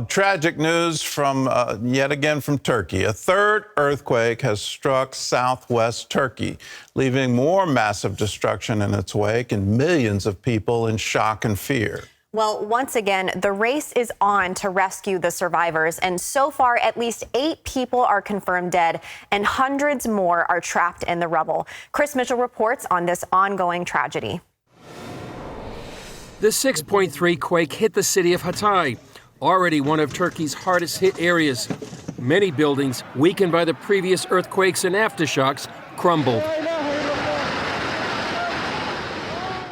Tragic news from yet again from Turkey. A third earthquake has struck southwest Turkey, leaving more massive destruction in its wake and millions of people in shock and fear. Well, once again, the race is on to rescue the survivors. And so far, at least 8 people are confirmed dead and hundreds more are trapped in the rubble. Chris Mitchell reports on this ongoing tragedy. The 6.3 quake hit the city of Hatay, already one of Turkey's hardest hit areas. Many buildings, weakened by the previous earthquakes and aftershocks, crumbled.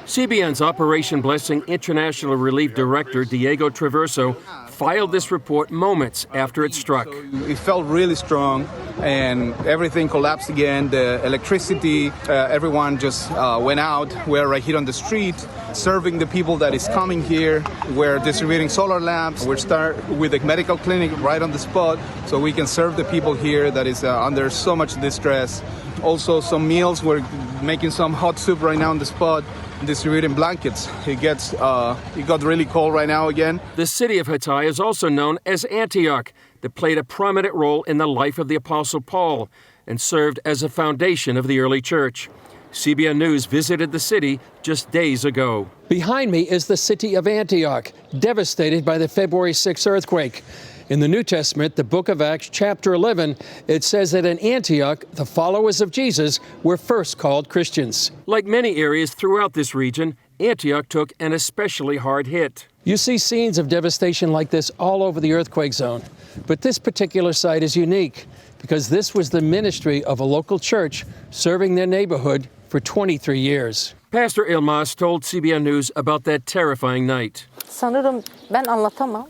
CBN's Operation Blessing International Relief Director Diego Traverso filed this report moments after it struck. It felt really strong and everything collapsed again. The electricity, everyone just went out. We're right here on the street serving the people that is coming here. We're distributing solar lamps. We're start with a medical clinic right on the spot so we can serve the people here that is under so much distress. Also some meals. We're making some hot soup right now on the spot, distributing blankets. It got really cold right now again. The city of Hatay is also known as Antioch, that played a prominent role in the life of the Apostle Paul and served as a foundation of the early church. CBN News visited the city just days ago. Behind me is the city of Antioch, devastated by the February 6th earthquake. In the New Testament, the book of Acts, chapter 11, it says that in Antioch, the followers of Jesus were first called Christians. Like many areas throughout this region, Antioch took an especially hard hit. You see scenes of devastation like this all over the earthquake zone. But this particular site is unique because this was the ministry of a local church serving their neighborhood for 23 years. Pastor Ilmaz told CBN News about that terrifying night.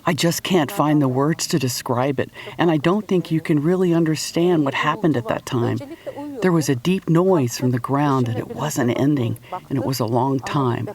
I just can't find the words to describe it, and I don't think you can really understand what happened at that time. There was a deep noise from the ground and it wasn't ending, and it was a long time.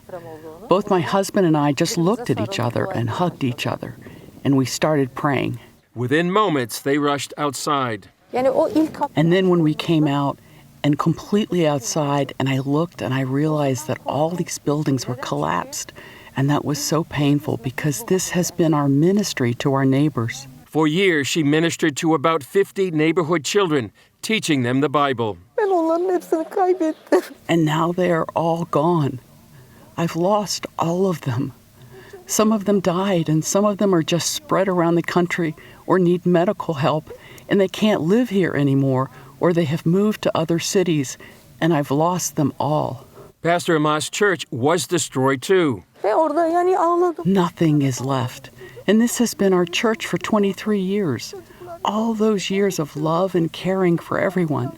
Both my husband and I just looked at each other and hugged each other, and we started praying. Within moments, they rushed outside. And then when we came out, and completely outside, and I looked and I realized that all these buildings were collapsed. And that was so painful because this has been our ministry to our neighbors. For years, she ministered to about 50 neighborhood children, teaching them the Bible. And now they are all gone. I've lost all of them. Some of them died, and some of them are just spread around the country or need medical help, and they can't live here anymore, or they have moved to other cities, and I've lost them all. Pastor Ilmaz's church was destroyed too. Nothing is left. And this has been our church for 23 years. All those years of love and caring for everyone.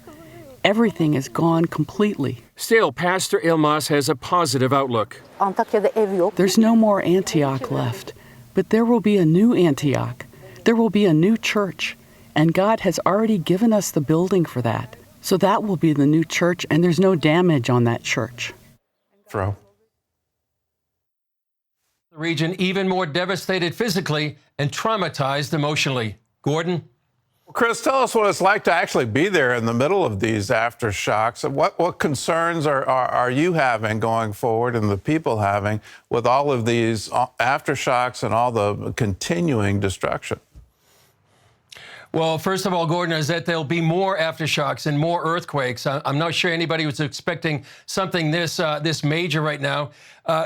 Everything is gone completely. Still, Pastor Ilmaz has a positive outlook. There's no more Antioch left, but there will be a new Antioch. There will be a new church, and God has already given us the building for that. So that will be the new church, and there's no damage on that church. Throw. The region even more devastated physically and traumatized emotionally. Gordon? Chris, tell us what it's like to actually be there in the middle of these aftershocks. What concerns are you having going forward and the people having with all of these aftershocks and all the continuing destruction? Well, first of all, Gordon, is that there'll be more aftershocks and more earthquakes. I'm not sure anybody was expecting something this major right now.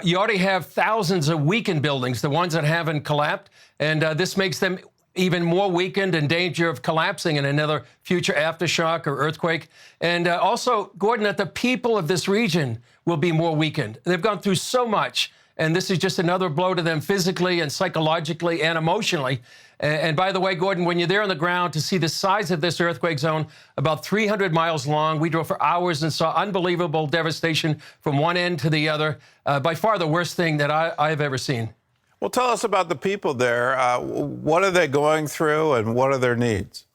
You already have thousands of weakened buildings, the ones that haven't collapsed, and this makes them even more weakened, in danger of collapsing in another future aftershock or earthquake. And also, Gordon, that the people of this region will be more weakened. They've gone through so much, and this is just another blow to them physically and psychologically and emotionally. And by the way, Gordon, when you're there on the ground to see the size of this earthquake zone, about 300 miles long, we drove for hours and saw unbelievable devastation from one end to the other. By far the worst thing that I've ever seen. Well, tell us about the people there. What are they going through and what are their needs?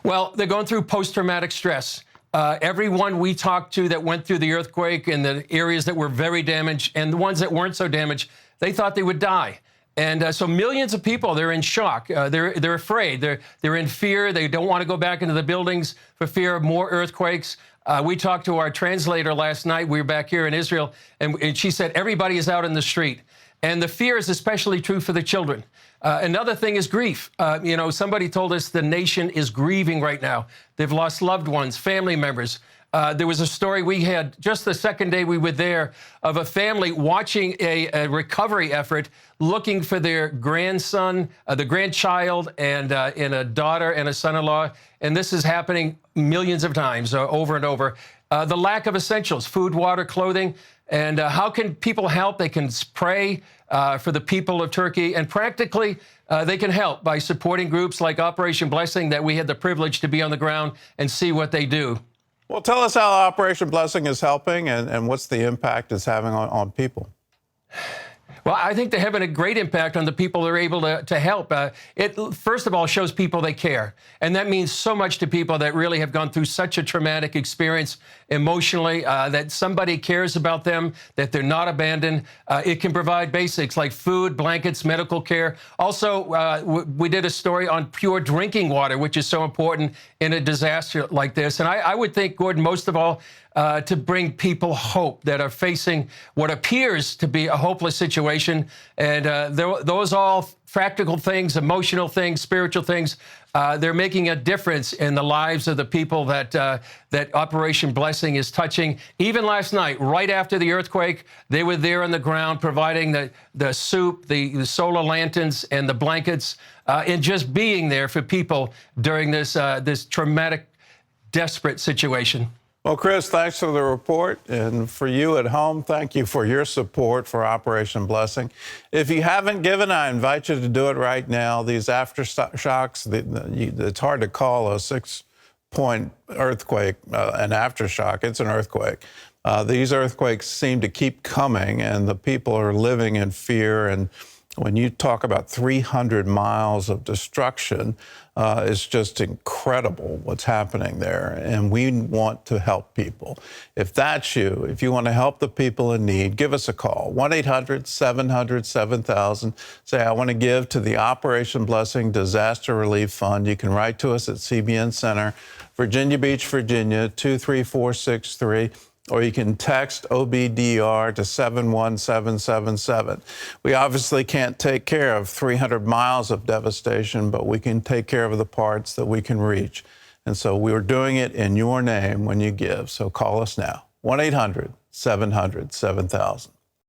Well, they're going through post-traumatic stress. Everyone we talked to that went through the earthquake in the areas that were very damaged and the ones that weren't so damaged, they thought they would die. And so millions of people, they're in shock. They're afraid. They're in fear. They don't want to go back into the buildings for fear of more earthquakes. We talked to our translator last night. We were back here in Israel, and she said everybody is out in the street. And the fear is especially true for the children. Another thing is grief. Somebody told us the nation is grieving right now. They've lost loved ones, family members. There was a story we had just the second day we were there of a family watching a recovery effort, looking for their grandson, the grandchild, and a daughter and a son-in-law. And this is happening millions of times over and over. The lack of essentials, food, water, clothing. And how can people help? They can pray for the people of Turkey. And practically, they can help by supporting groups like Operation Blessing that we had the privilege to be on the ground and see what they do. Well, tell us how Operation Blessing is helping and what's the impact it's having on people. Well, I think they're having a great impact on the people they're able to help. It, first of all, shows people they care. And that means so much to people that really have gone through such a traumatic experience emotionally, that somebody cares about them, that they're not abandoned. It can provide basics like food, blankets, medical care. Also, we did a story on pure drinking water, which is so important in a disaster like this. And I would think, Gordon, most of all, to bring people hope that are facing what appears to be a hopeless situation. And those all practical things, emotional things, spiritual things, they're making a difference in the lives of the people that Operation Blessing is touching. Even last night, right after the earthquake, they were there on the ground providing the soup, the solar lanterns, and the blankets, and just being there for people during this traumatic, desperate situation. Well, Chris, thanks for the report. And for you at home, thank you for your support for Operation Blessing. If you haven't given, I invite you to do it right now. These aftershocks, it's hard to call a 6-point earthquake an aftershock. It's an earthquake. These earthquakes seem to keep coming, and the people are living in fear. And when you talk about 300 miles of destruction, it's just incredible what's happening there. And we want to help people. If that's you, if you want to help the people in need, give us a call. 1-800-700-7000. Say, I want to give to the Operation Blessing Disaster Relief Fund. You can write to us at CBN Center, Virginia Beach, Virginia, 23463. Or you can text OBDR to 71777. We obviously can't take care of 300 miles of devastation, but we can take care of the parts that we can reach. And so we're doing it in your name when you give. So call us now, 1-800-700-7000.